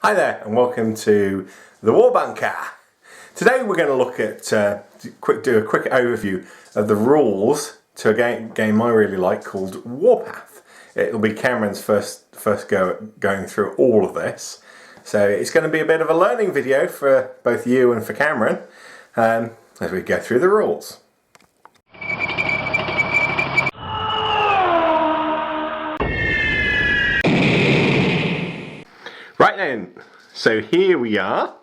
Hi there and welcome to the War Bunker. Today we're going to look at, do a quick overview of the rules to a game I really like called Warpath. It'll be Cameron's first go going through all of this. So it's going to be a bit of a learning video for both you and for Cameron as we go through the rules. Right then, so here we are.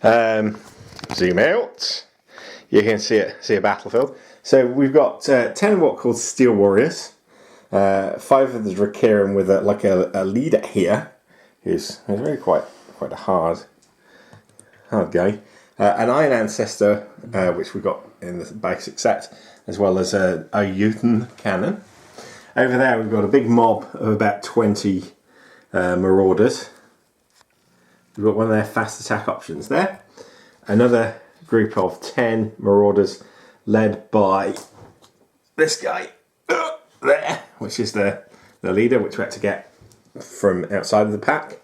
Zoom out. You can see a battlefield. So we've got 10 what called Steel Warriors. 5 of the Drakiran with a leader here, who's really quite a hard guy. An Iron Ancestor, which we got in the basic set, as well as a Jotun cannon. Over there we've got a big mob of about 20 Marauders. We've got one of their fast attack options there. Another group of 10 Marauders led by this guy there, which is the leader, which we had to get from outside of the pack.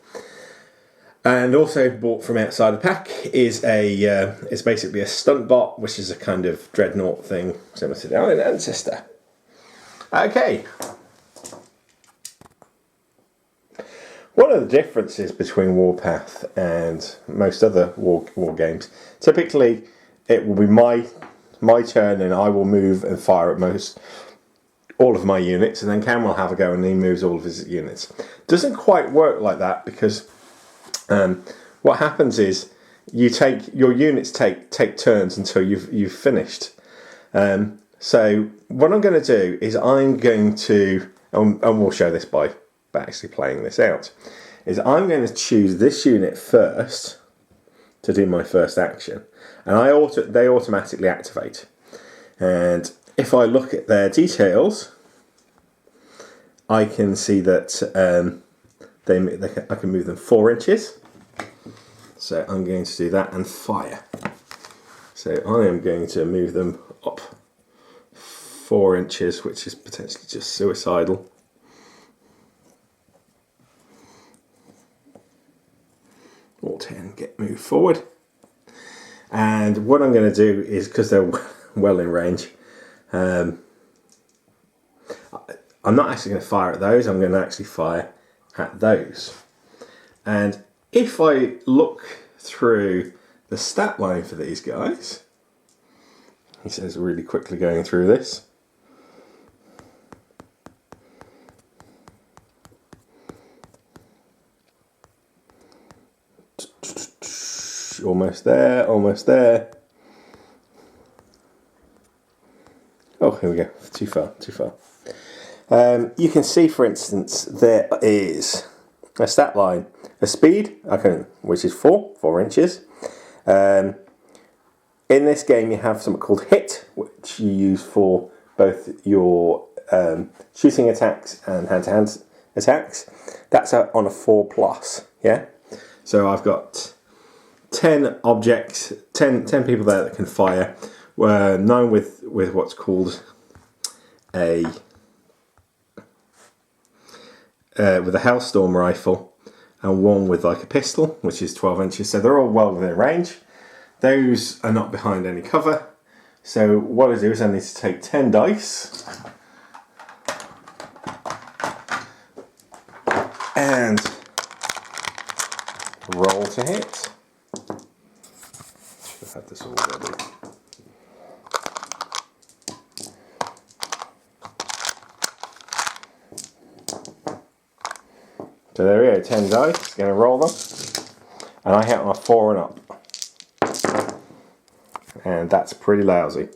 And also bought from outside the pack is it's basically a stunt bot, which is a kind of dreadnought thing, similar to the Iron Ancestor. Okay. One of the differences between Warpath and most other war games, typically it will be my turn and I will move and fire at all of my units, and then Cam will have a go and he moves all of his units. Doesn't quite work like that because what happens is your units take turns until you've finished. So what I'm going to do is I'm going to, and we'll show this by actually playing this out, is I'm going to choose this unit first to do my first action, and they automatically activate. And if I look at their details, I can see that I can move them 4 inches. So I'm going to do that and fire. So I am going to move them up 4 inches, which is potentially just suicidal. All 10 get moved forward. And what I'm going to do is, because they're well in range, I'm not actually going to fire at those, I'm going to actually fire at those. And if I look through the stat line for these guys, he says really quickly going through this, almost there. Oh, here we go. Too far. You can see, for instance, there is a stat line, a speed, which is 4 inches. In this game, you have something called hit, which you use for both your shooting attacks and hand-to-hand attacks. That's on a 4+. Yeah. So I've got 10 objects, 10 people there that can fire. 9 with what's called with a Hellstorm rifle, and 1 with like a pistol, which is 12 inches. So they're all well within range. Those are not behind any cover. So what I do is I need to take 10 dice and roll to hit. Should have had this all ready. So there we go, 10 dice, going to roll them, and I hit on a 4 and up, and that's pretty lousy.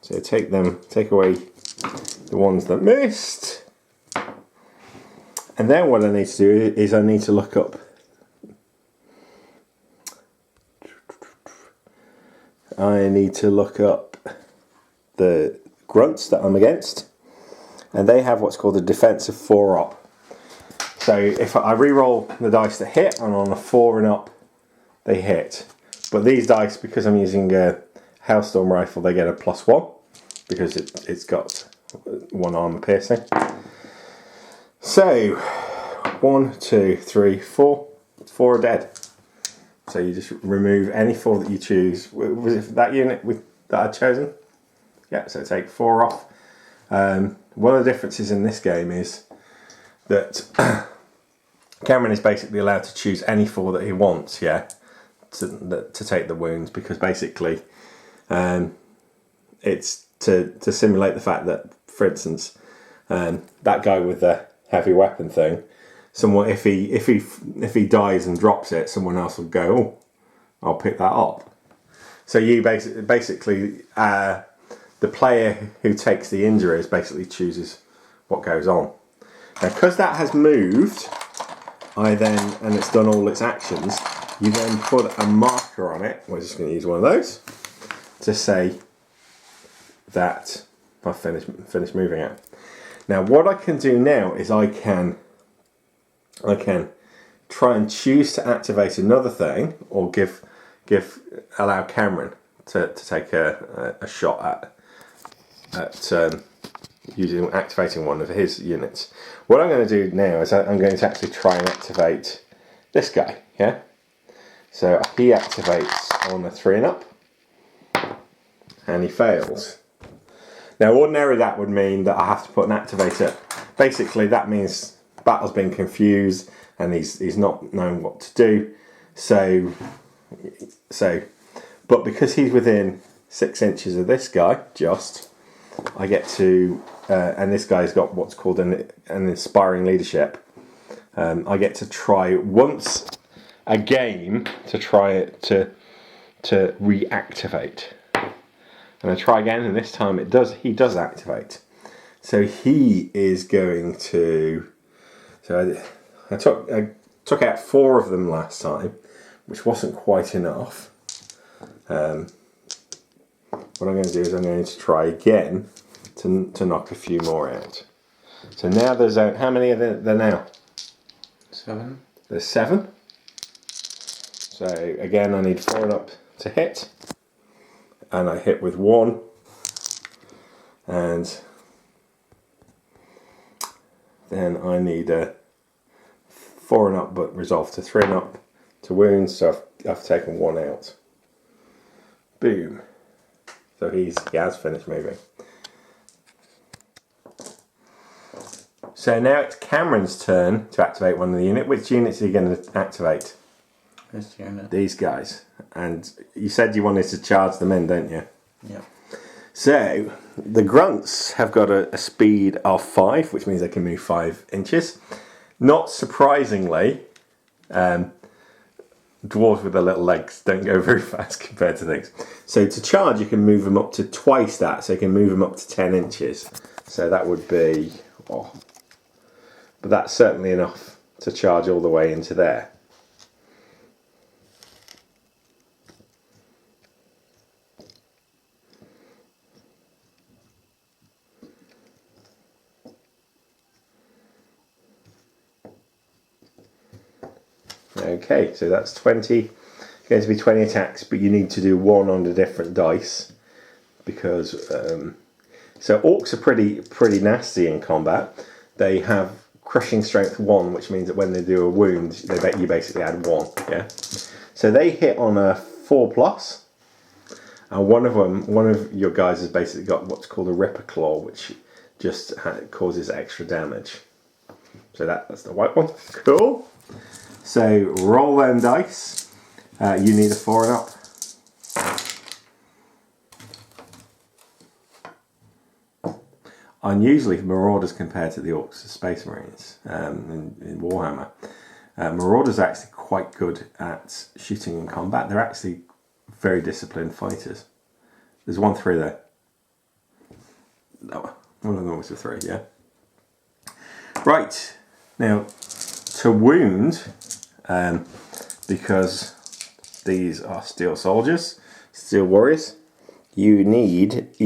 So take away the ones that missed, and then what I need to do is I need to look up the grunts that I'm against, and they have what's called a defensive 4 up. So if I re-roll the dice that hit, and on a 4 and up, they hit. But these dice, because I'm using a Hellstorm rifle, they get a +1 because it's got 1 armor piercing. So 1, 2, 3, 4, 4 are dead. So you just remove any 4 that you choose. Was it that unit that I'd chosen? Yeah, so take 4 off. One of the differences in this game is that Cameron is basically allowed to choose any 4 that he wants, yeah, to take the wounds, because basically it's to simulate the fact that, for instance, that guy with the heavy weapon thing, someone if he dies and drops it, someone else will go, oh, I'll pick that up. So you basically the player who takes the injuries basically chooses what goes on. Now, because that has moved, and it's done all its actions, you then put a marker on it. We're just going to use one of those to say that I've finished moving it. Now, what I can do now is I can try and choose to activate another thing, or allow Cameron to take a shot at activating one of his units. What I'm going to do now is I'm going to actually try and activate this guy. Yeah. So he activates on a 3 and up, and he fails. Now, ordinarily that would mean that I have to put an activator. Basically, that means battle's been confused and he's not knowing what to do. So, but because he's within 6 inches of this guy, I get to, and this guy's got what's called an inspiring leadership. I get to try once a game to try it to reactivate. And I try again, and this time he does activate. So he is going to. So I took out 4 of them last time, which wasn't quite enough. What I'm going to do is I'm going to try again to knock a few more out. So now there's how many are there now? 7. There's 7. So again, I need 4 and up to hit. And I hit with 1, and then I need a 4 and up, but resolve to 3 and up to wounds. So I've taken 1 out. Boom. So he has finished moving. So now it's Cameron's turn to activate one of the units. Which units are you going to activate? This unit. These guys. And you said you wanted to charge them in, don't you? Yeah. So the grunts have got a speed of 5, which means they can move 5 inches. Not surprisingly, dwarves with their little legs don't go very fast compared to things. So to charge, you can move them up to twice that. So you can move them up to 10 inches. So that would be, but that's certainly enough to charge all the way into there. Okay, so that's 20. Going to be 20 attacks, but you need to do 1 on the different dice because so orcs are pretty nasty in combat. They have crushing strength 1, which means that when they do a wound, you basically add 1. Yeah. So they hit on a 4+, and one of your guys has basically got what's called a Ripper Claw, which just causes extra damage. So that's the white one. Cool. So roll them dice. You need a 4 and up. Unusually, Marauders compared to the Orcs and Space Marines in Warhammer. Marauders are actually quite good at shooting in combat. They're actually very disciplined fighters. There's 1 3 there. No, one of them was a 3, yeah. Right, now to wound, because these are steel soldiers, steel warriors, you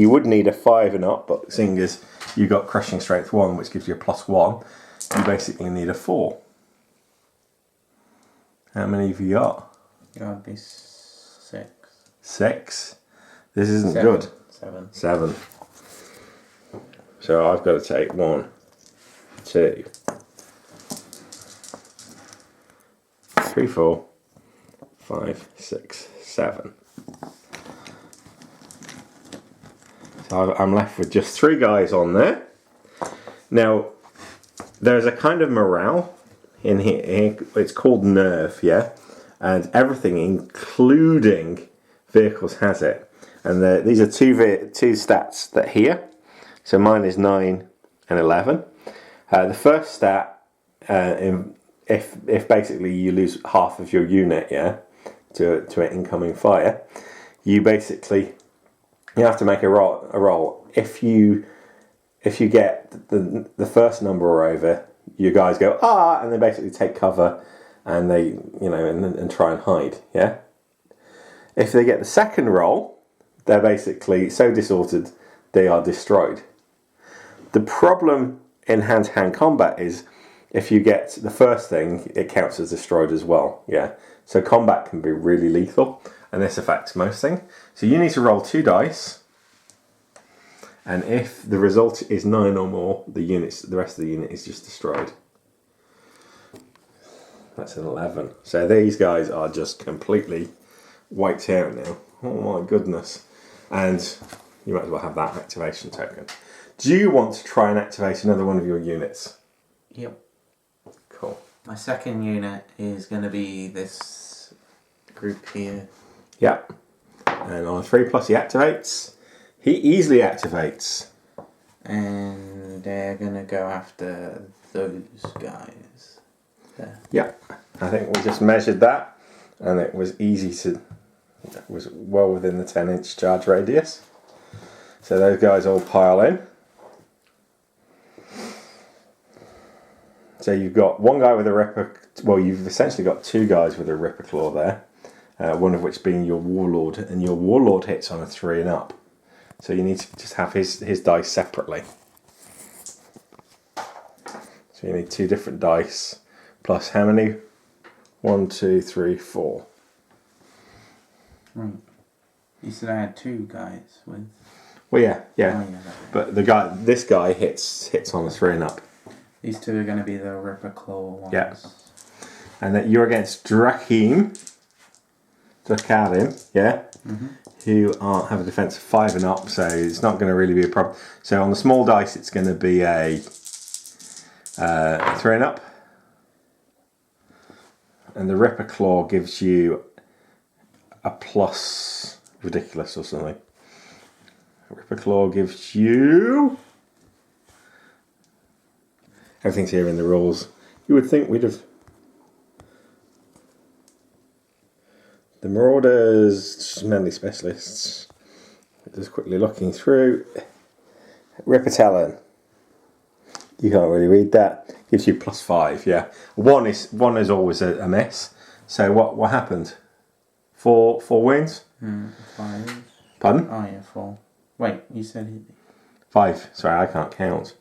would need a 5 and up, but seeing as you got crushing strength 1, which gives you a +1, you basically need a 4. How many have you got? That'd be 6. 6? This isn't good. 7. So I've got to take 1, 2, 3, 4, 5, 6, 7. So I'm left with just 3 guys on there. Now, there's a kind of morale in here. It's called nerve, yeah? And everything, including vehicles, has it. And these are two stats that here. So mine is 9 and 11. The first stat, if basically you lose half of your unit, yeah, to an incoming fire, you have to make a roll. If you get the first number over, you guys go and they basically take cover, and they and try and hide. Yeah. If they get the second roll, they're basically so disordered they are destroyed. The problem in hand-to-hand combat is if you get the first thing, it counts as destroyed as well. Yeah. So combat can be really lethal, and this affects most things. So you need to roll 2 dice. And if the result is 9 or more, the rest of the unit is just destroyed. That's an 11. So these guys are just completely wiped out now. Oh my goodness. And you might as well have that activation token. Do you want to try and activate another one of your units? Yep. Cool. My second unit is going to be this group here. Yep. And on 3+, he activates. He easily activates. And they're going to go after those guys. There. Yep. I think we just measured that, and it was it was well within the 10-inch charge radius. So those guys all pile in. So you've got one guy with a Ripper. Well, you've essentially got 2 guys with a Ripper Claw there. One of which being your Warlord, and your Warlord hits on a 3 and up. So you need to just have his dice separately. So you need 2 different dice, plus how many? 1, 2, 3, 4. Right. You said I had 2 guys with. Well, yeah. Oh, yeah. But this guy hits on a 3 and up. These 2 are going to be the Ripper Claw ones. Yeah. And that you're against Drakim, yeah, who have a defense of 5 and up, so it's not going to really be a problem. So on the small dice, it's going to be a 3 and up, and the Ripper Claw gives you a plus ridiculous or something. Ripper Claw gives you everything's here in the rules. You would think we'd have. The Marauders, Manly Specialists. Just quickly looking through. Ripper Talon. You can't really read that. Gives you +5, yeah. One is always a mess. So what happened? 4 wounds? 5. Pardon? Oh yeah, 4. Wait, you said 5. Sorry, I can't count.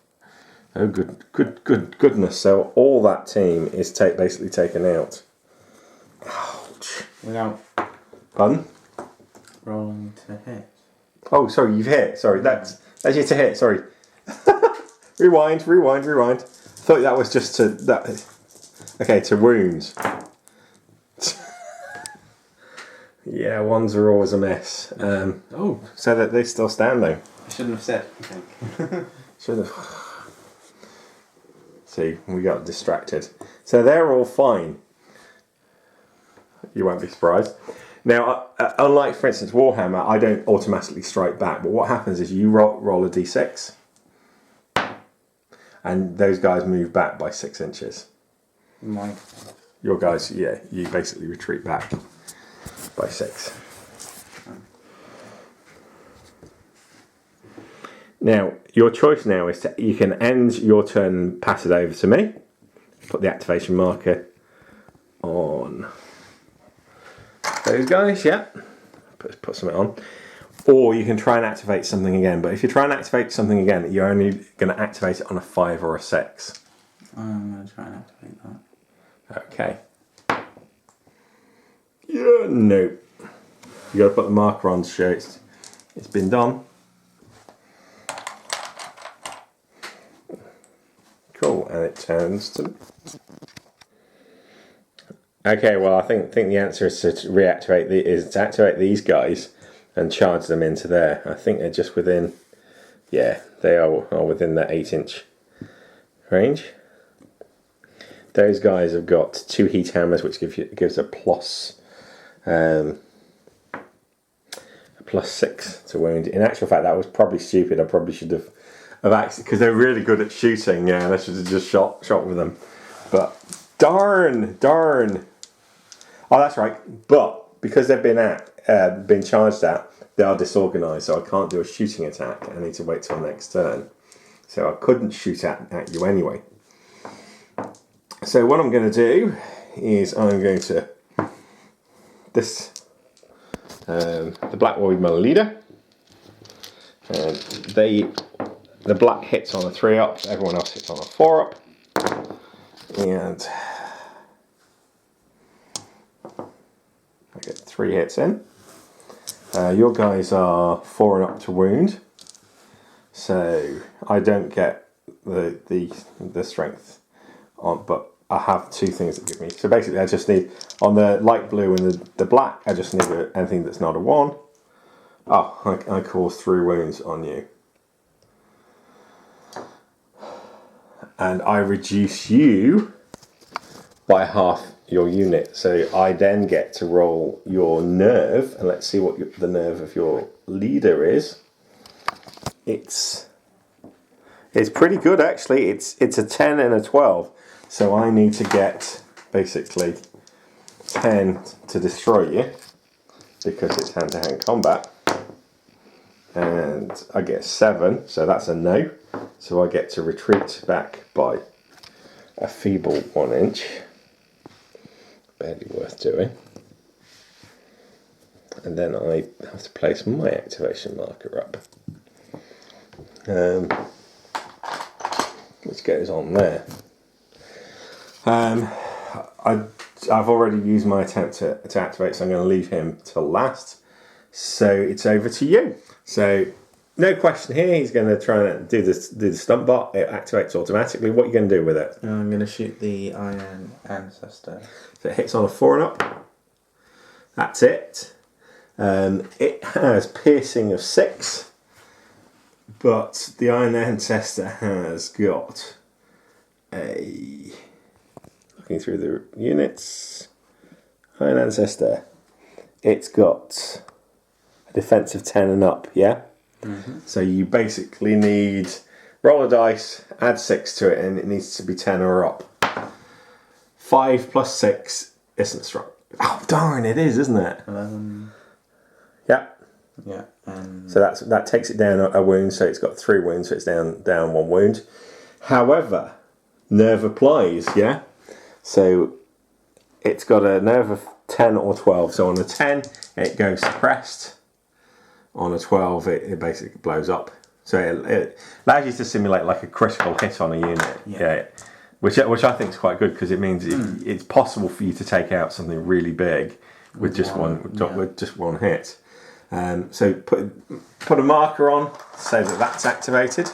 Oh, goodness. So all that team is basically taken out. Ouch. Without Pardon? rolling to hit. Oh, sorry, you've hit. Sorry, that's you to hit. Sorry. Rewind. Thought that was just to that. Okay, to wounds. Yeah, ones are always a mess. So that they're still standing. I shouldn't have said. I think. Should have. See, we got distracted. So they're all fine. You won't be surprised. Now, unlike, for instance, Warhammer, I don't automatically strike back. But what happens is you roll a d6. And those guys move back by 6 inches. Mine. Your guys, yeah, you basically retreat back by 6. Now, your choice now is you can end your turn and pass it over to me. Put the activation marker on those guys, yeah. Put something on. Or you can try and activate something again. But if you try and activate something again, you're only going to activate it on a 5 or a 6. I'm going to try and activate that. Okay. Yeah, no. You got to put the marker on to show it's been done. Cool, and it turns to. Okay, well, I think the answer is to activate these guys and charge them into there. I think they're just within. Yeah, they are within that 8-inch range. Those guys have got 2 heat hammers, which gives a plus +6 to wound. In actual fact, that was probably stupid. I probably should have actually, because they're really good at shooting. Yeah, and I should have just shot with them. But darn. Oh, that's right. But because they've been charged at, they are disorganised, so I can't do a shooting attack. I need to wait till next turn. So I couldn't shoot at you anyway. So what I'm going to do is I'm going to the black will be my leader, and the black hits on a 3-up, everyone else hits on a 4-up, and I get 3 hits in. Your guys are 4 and up to wound, so I don't get the strength on, but I have 2 things that give me. So basically, I just need on the light blue and the black. I just need anything that's not a 1. Oh, I cause 3 wounds on you, and I reduce you by half your unit. So I then get to roll your nerve, and let's see what the nerve of your leader is. It's pretty good actually. It's a 10 and a 12. So I need to get basically 10 to destroy you because it's hand-to-hand combat, and I get 7, so that's a no. So I get to retreat back by a feeble 1 inch. Barely worth doing. And then I have to place my activation marker up, which goes on there. I've already used my attempt to activate, so I'm going to leave him till last. So it's over to you. So no question here. He's going to try and do the stump bot. It activates automatically. What are you going to do with it? I'm going to shoot the Iron Ancestor. So it hits on a 4 and up. That's it. It has piercing of 6, but the Iron Ancestor has got a. Looking through the units, Iron Ancestor, it's got a defense of 10 and up, yeah? Mm-hmm. So you basically need, roll a dice, add 6 to it, and it needs to be 10 or up. 5 plus 6 isn't strong. Oh, darn, it is, isn't it? 11. Yeah. Yeah. So that takes it down a wound, so it's got 3 wounds, so it's down 1 wound. However, nerve applies, yeah? So it's got a nerve of 10 or 12. So on a 10, it goes suppressed. On a 12, it basically blows up. So it allows you to simulate like a critical hit on a unit. Yeah. Which I think is quite good, because it means it's possible for you to take out something really big with just one hit. So put a marker on so that's activated.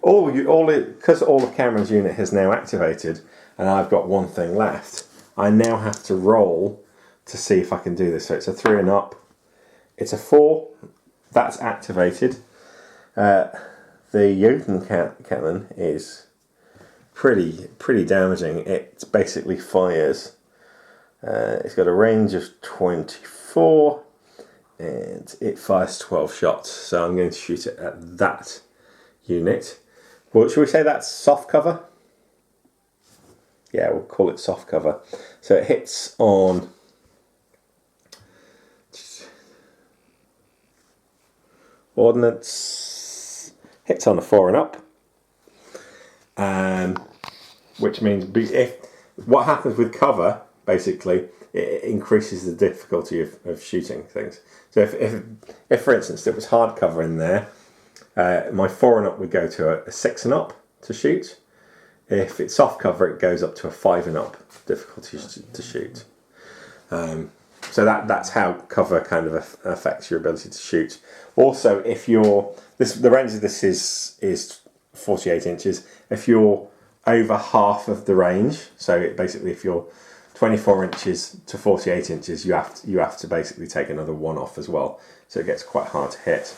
Because all of Cameron's unit has now activated, and I've got 1 thing left, I now have to roll to see if I can do this. So it's a 3 and up. It's a 4. That's activated. The Jotun cannon is pretty damaging. It basically fires. It's got a range of 24, and it fires 12 shots. So I'm going to shoot it at that unit. Well, should we say that's soft cover? Yeah, we'll call it soft cover. So it hits on ordnance, hits on a 4 and up, which means what happens with cover, basically, it increases the difficulty of shooting things. So if for instance there was hard cover in there, my 4 and up would go to a 6 and up to shoot. If it's soft cover, it goes up to a 5 and up difficulty to shoot. So that's how cover kind of affects your ability to shoot. Also, if the range of this is 48 inches. If you're over half of the range. So basically, if you're 24 inches to 48 inches, you have to basically take another 1 off as well. So it gets quite hard to hit.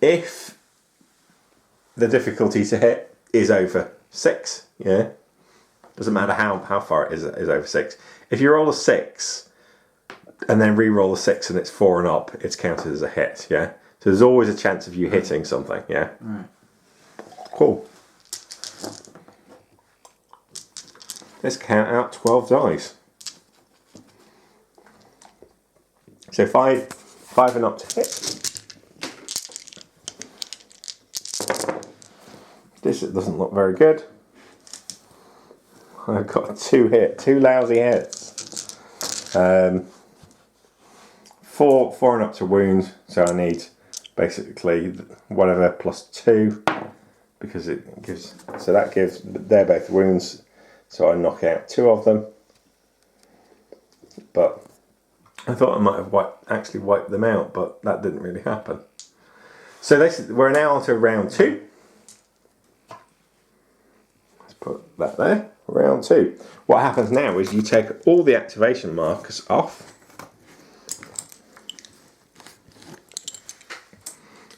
If the difficulty to hit is over 6, yeah, doesn't matter how far it is over 6. If you roll a 6 and then re-roll a 6 and it's 4 and up, it's counted as a hit, yeah. So there's always a chance of you hitting something, yeah. Right. Cool. Let's count out 12 dice. So 5 and up to hit. This doesn't look very good. I've got 2 lousy hits. 4 and up to wound, so I need basically whatever plus 2 because it gives. So that gives. They're both wounds, so I knock out 2 of them. But I thought I might have actually wiped them out, but that didn't really happen. So we're now on to round 2. Let's put that there. Round 2. What happens now is you take all the activation markers off.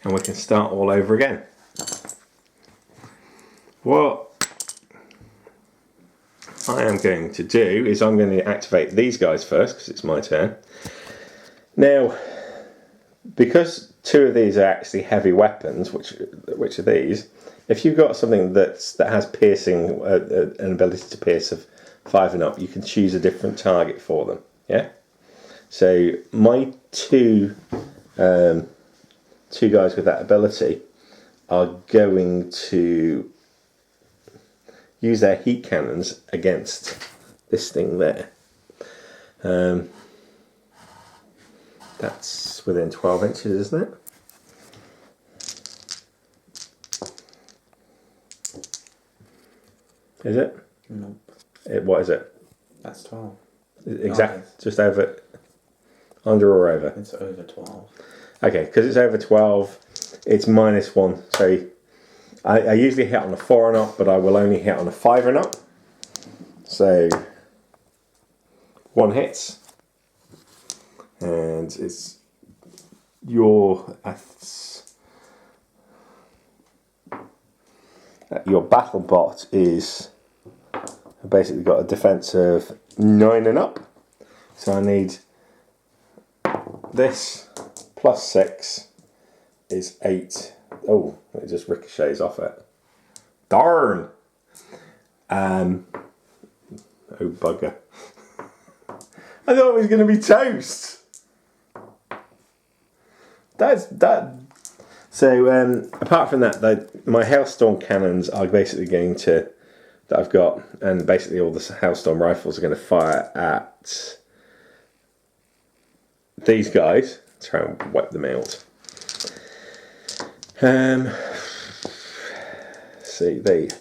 And we can start all over again. What I am going to do is I'm going to activate these guys first because it's my turn. Now, because 2 of these are actually heavy weapons, which are these, if you've got something that has piercing, an ability to pierce of 5 and up, you can choose a different target for them. Yeah. So my 2 guys with that ability are going to use their heat cannons against this thing there. That's within 12 inches, isn't it? Is it? Nope. What is it? That's 12. Exactly. Just over, under or over? It's over 12. Okay, because it's over 12, it's -1. So I usually hit on a 4 and up, but I will only hit on a 5 and up. So 1 hits, and it's your battle bot is basically got a defense of 9 and up. So I need this plus 6 is 8. Oh, it just ricochets off it. Darn! Oh, bugger. I thought it was going to be toast. That. So, apart from that, my Hailstorm cannons are basically going to, that I've got, and basically all the Hailstorm rifles are going to fire at these guys. Try and wipe them out. See, the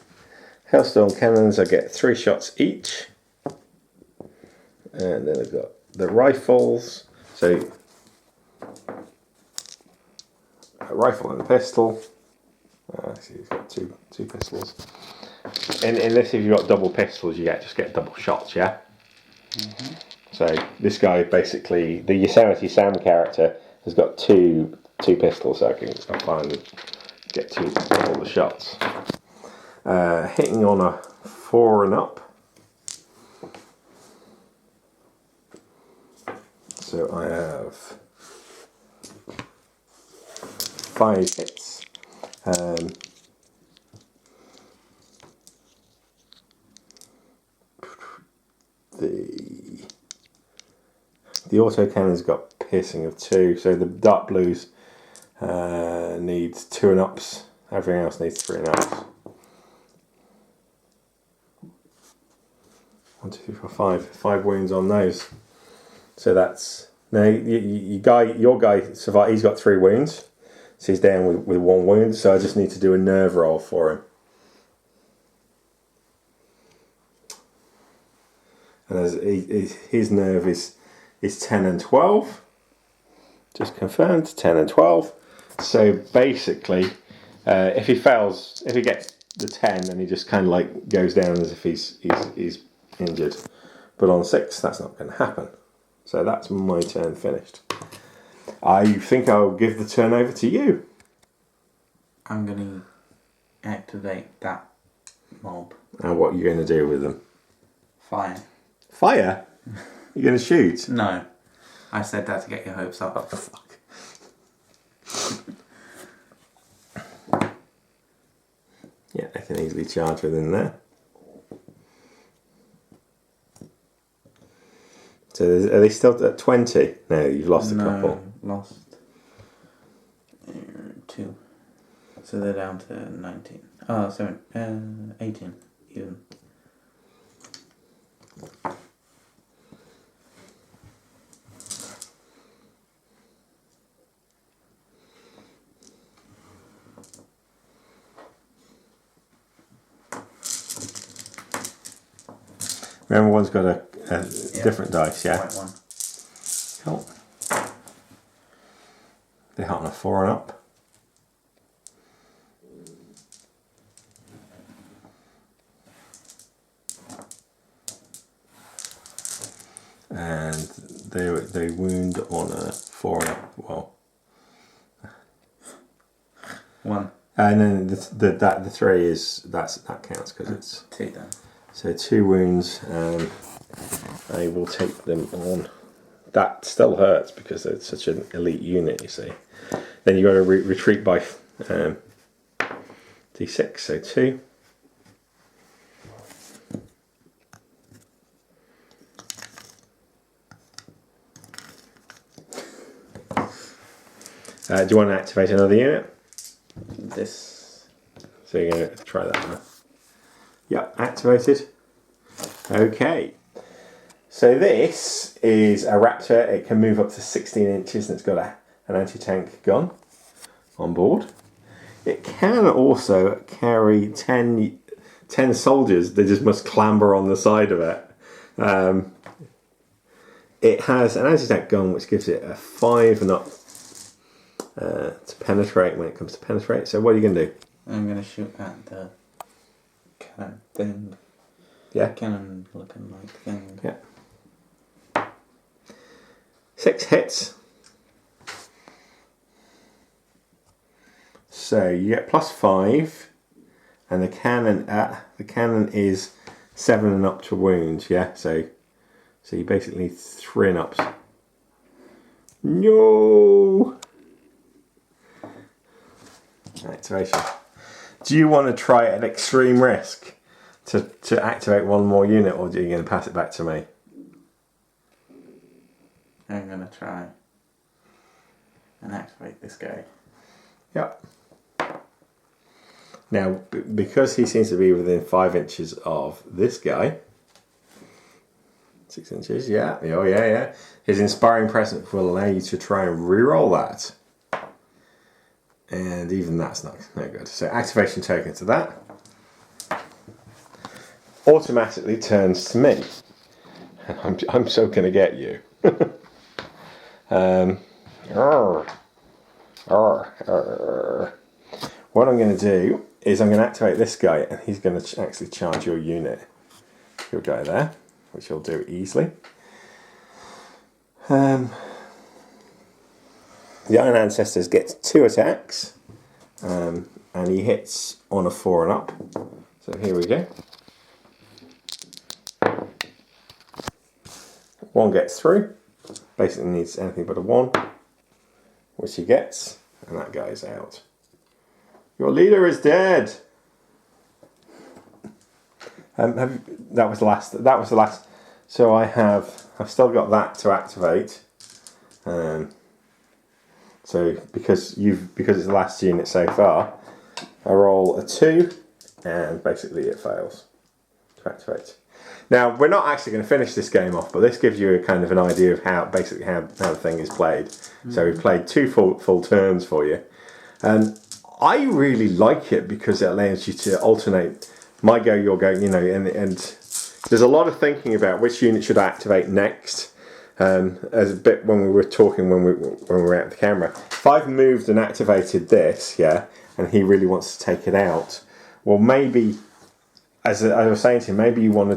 Hailstorm cannons, I get 3 shots each. And then I've got the rifles. So, a rifle and a pistol. See, he's got two pistols. And unless if you've got double pistols, you just get double shots, yeah? Mm-hmm. So, this guy basically, the Yosemite Sam character, has got two pistols, so I'll finally get all the shots. Hitting on a 4 and up. So I have 5 hits. The autocannon's got piercing of 2, so the dark blues needs 2 and ups. Everything else needs 3 and ups. 1, 2, 3, 4, 5. 5 wounds on those. So that's now your guy survived. He's got 3 wounds, so he's down with 1 wound. So I just need to do a nerve roll for him. And his nerve is 10 and 12. Just confirmed, 10 and 12. So basically, if he gets the 10 and he just kind of like goes down as if he's injured. But on 6, that's not going to happen. So that's my turn finished. I think I'll give the turn over to you. I'm going to activate that mob. And what are you going to do with them? Fire. Fire? You're going to shoot? No. I said that to get your hopes up. Oh, fuck. Yeah, I can easily charge within there. So are they still at 20? No, you've lost a couple. Lost 2. So they're down to 19. Oh, 18 even. Remember, one's got a different dice, yeah? White one. Cool. They're hot on a 4 and up. And they wound on a 4 and up. Well, 1. and then the 3 is that counts because it's 2 then. So 2 wounds. I will take them on. That still hurts because it's such an elite unit, you see. Then you got to retreat by d6, so 2. Do you want to activate another unit? This. So you're going to try that now. Yep, activated. Okay. So this is a Raptor. It can move up to 16 inches and it's got an anti-tank gun on board. It can also carry 10 soldiers. They just must clamber on the side of it. It has an anti-tank gun which gives it a 5 and up to penetrate when it comes to penetrate. So what are you going to do? I'm going to shoot at the cannon thing. Yeah. Cannon looking like thing. Yeah. 6 hits. So you get +5, and the cannon is 7 and up to wounds. Yeah. So you basically 3 and ups. No. Activation. Do you want to try at extreme risk to activate one more unit, or are you going to pass it back to me? I'm going to try and activate this guy. Yep. Now, because he seems to be within 5 inches of this guy, 6 inches, yeah, oh yeah. His inspiring presence will allow you to try and re-roll that. And even that's no good. So activation token to that automatically turns to me. I'm so gonna get you. What I'm going to do is I'm going to activate this guy, and he's going to actually charge your unit. Your guy there, which he'll do easily. The Iron Ancestors gets 2 attacks, and he hits on a 4 and up. So here we go. 1 gets through. Basically needs anything but a 1, which he gets, and that guy's out. Your leader is dead. That was the last. So I've still got that to activate. So because it's the last unit so far, I roll a 2, and basically it fails to activate. Now we're not actually going to finish this game off, but this gives you a kind of an idea of how the thing is played. Mm-hmm. So we've played 2 full turns for you, and I really like it because it allows you to alternate my go, your go, and there's a lot of thinking about which unit should I activate next. As a bit when we were talking when we were out the camera, if I've moved and activated this, yeah, and he really wants to take it out, well, maybe, as I was saying to you, maybe you want to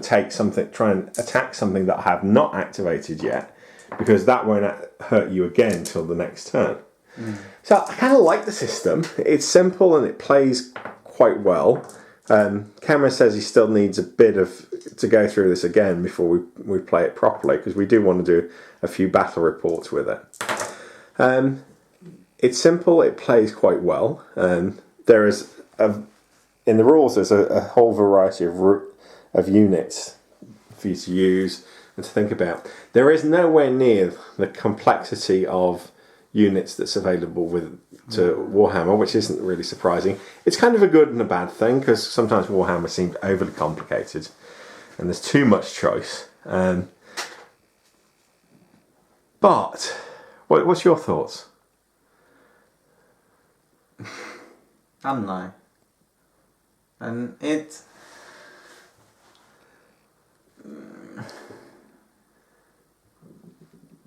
try and attack something that I have not activated yet, because that won't hurt you again till the next turn. So I kind of like the system. It's simple and it plays quite well. Cameron says he still needs a bit to go through this again before we play it properly, because we do want to do a few battle reports with it. It's simple. It plays quite well. There is in the rules. There's a whole variety of units for you to use and to think about. There is nowhere near the complexity of units that's available to Warhammer, which isn't really surprising. It's kind of a good and a bad thing, because sometimes Warhammer seems overly complicated and there's too much choice. But what's your thoughts? I don't know. And it's...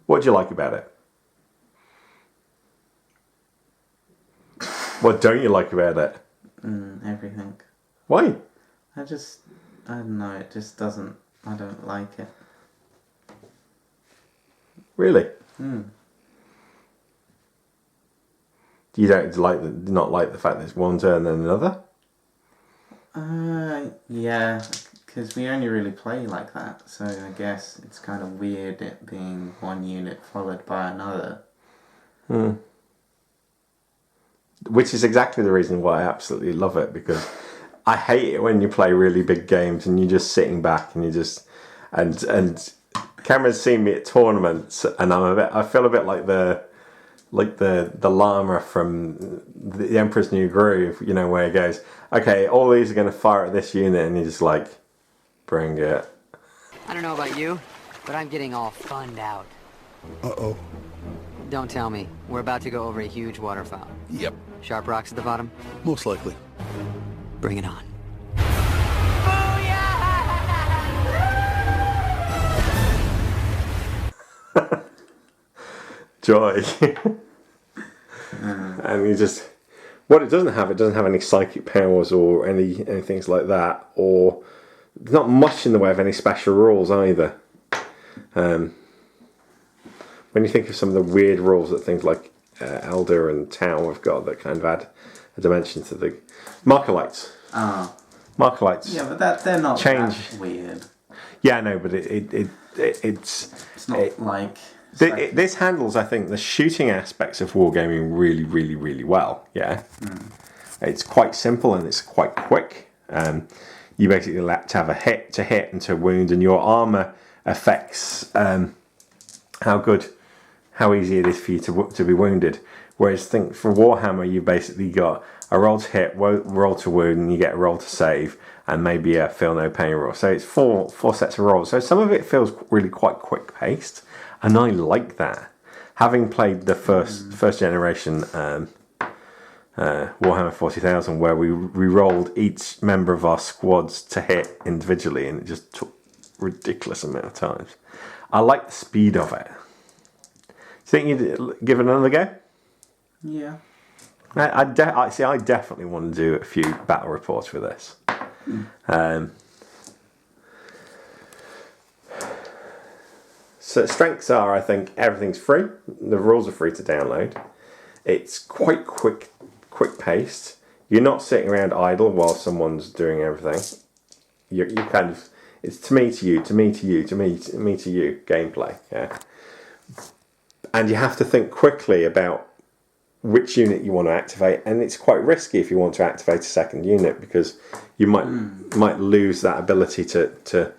What do you like about it? What don't you like about it? Everything. Why? I don't know, it just doesn't... I don't like it. Really? You don't not like the fact that it's one turn and then another? Yeah, because we only really play like that, so I guess it's kind of weird it being one unit followed by another. Which is exactly the reason why I absolutely love it, because I hate it when you play really big games and you're just sitting back and you just... And Cameron's seen me at tournaments and I feel a bit like the llama from the Emperor's New Groove, you know, where he goes, okay, all these are going to fire at this unit, and he's just like, bring it. I don't know about you, but I'm getting all funned out. Uh-oh. Don't tell me. We're about to go over a huge waterfall. Yep. Sharp rocks at the bottom? Most likely. Bring it on. Joy. And you just... What it doesn't have any psychic powers or any things like that, or not much in the way of any special rules either. When you think of some of the weird rules that things like Elder and Tau have got that kind of add a dimension to the... Markolites. Markolites. Yeah, but they're not change. that weird. Yeah, no, but it's not like... This handles, I think, the shooting aspects of wargaming really, really, really well. Yeah, It's quite simple and it's quite quick. You basically have to have a hit and to wound, and your armor affects how easy it is for you to be wounded. Whereas, think for Warhammer, you've basically got a roll to hit, roll to wound, and you get a roll to save, and maybe a feel no pain roll. So it's four sets of rolls. So some of it feels really quite quick paced. And I like that. Having played the first generation Warhammer 40,000, where we rolled each member of our squads to hit individually, and it just took a ridiculous amount of times. I like the speed of it. Do you think you'd give it another go? Yeah. I definitely want to do a few battle reports for this. So strengths are, I think, everything's free. The rules are free to download. It's quite quick paced. You're not sitting around idle while someone's doing everything. You kind of, it's to me to you, to me to you, to me to you gameplay. Yeah. And you have to think quickly about which unit you want to activate, and it's quite risky if you want to activate a second unit, because you might lose that ability to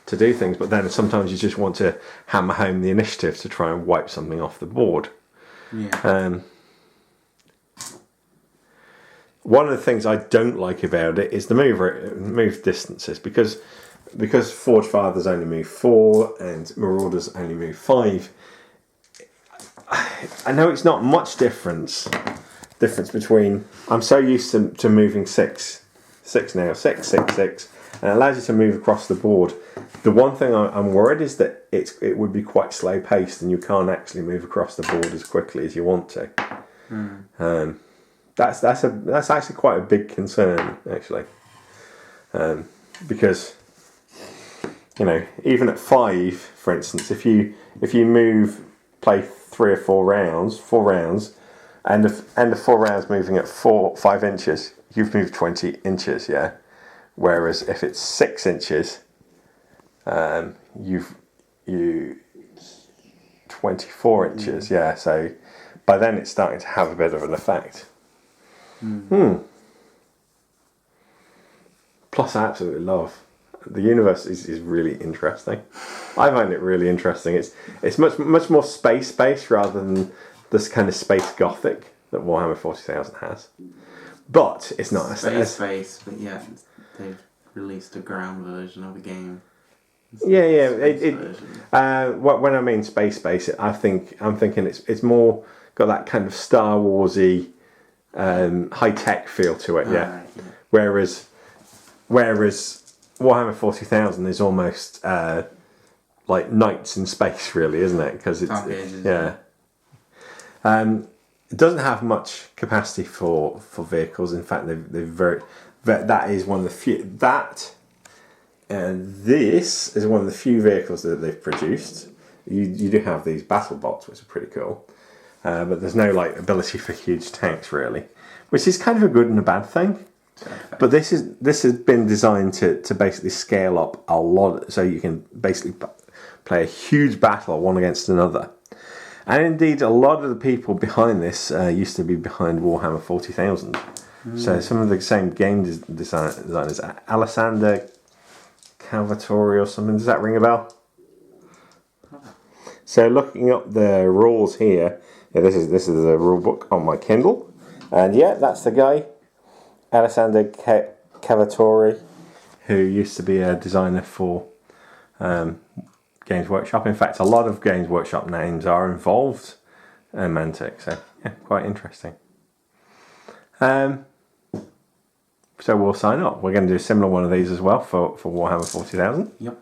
do things, but then sometimes you just want to hammer home the initiative to try and wipe something off the board. Yeah. One of the things I don't like about it is the move distances, because Forge Fathers only move 4 and Marauders only move 5. I know it's not much difference between... I'm so used to moving 6 now, 6, and it allows you to move across the board. The one thing I'm worried is that it would be quite slow paced, and you can't actually move across the board as quickly as you want to. That's actually quite a big concern, actually. because even at 5, for instance, if you play 3 or 4 rounds, and the 4 rounds moving at 5 inches, you've moved 20 inches, yeah. Whereas if it's 6 inches, you 24 inches, yeah. So by then it's starting to have a bit of an effect. Plus, I absolutely love the universe. Is really interesting. I find it really interesting. It's much more space based rather than this kind of space gothic that Warhammer 40,000 has. But it's not space, but yeah, they've released a ground version of the game. Yeah. When I mean space, I'm thinking it's more got that kind of Star Warsy, high tech feel to it. Yeah. Right, yeah. Whereas Warhammer 40,000 is almost like knights in space, really, isn't it? Because it doesn't have much capacity for vehicles. In fact, that is one of the few and this is one of the few vehicles that they've produced. You do have these battle bots, which are pretty cool, but there's no ability for huge tanks really, which is kind of a good and a bad thing. But this has been designed to basically scale up a lot, so you can basically play a huge battle one against another. And indeed, a lot of the people behind this used to be behind Warhammer 40,000. So some of the same game designers, Alessander Calvatori or something. Does that ring a bell? So looking up the rules here, this is the rule book on my Kindle, and that's the guy, Alessander Calvatori, who used to be a designer for Games Workshop. In fact, a lot of Games Workshop names are involved in Mantic, so quite interesting. So we'll sign up. We're going to do a similar one of these as well for Warhammer 40,000. Yep.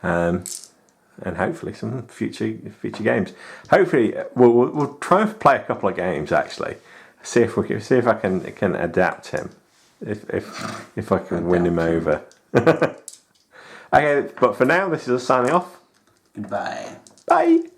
And hopefully some future games. Hopefully we'll try and play a couple of games actually. See if I can adapt him. If I can win him over. Okay, but for now this is us signing off. Goodbye. Bye.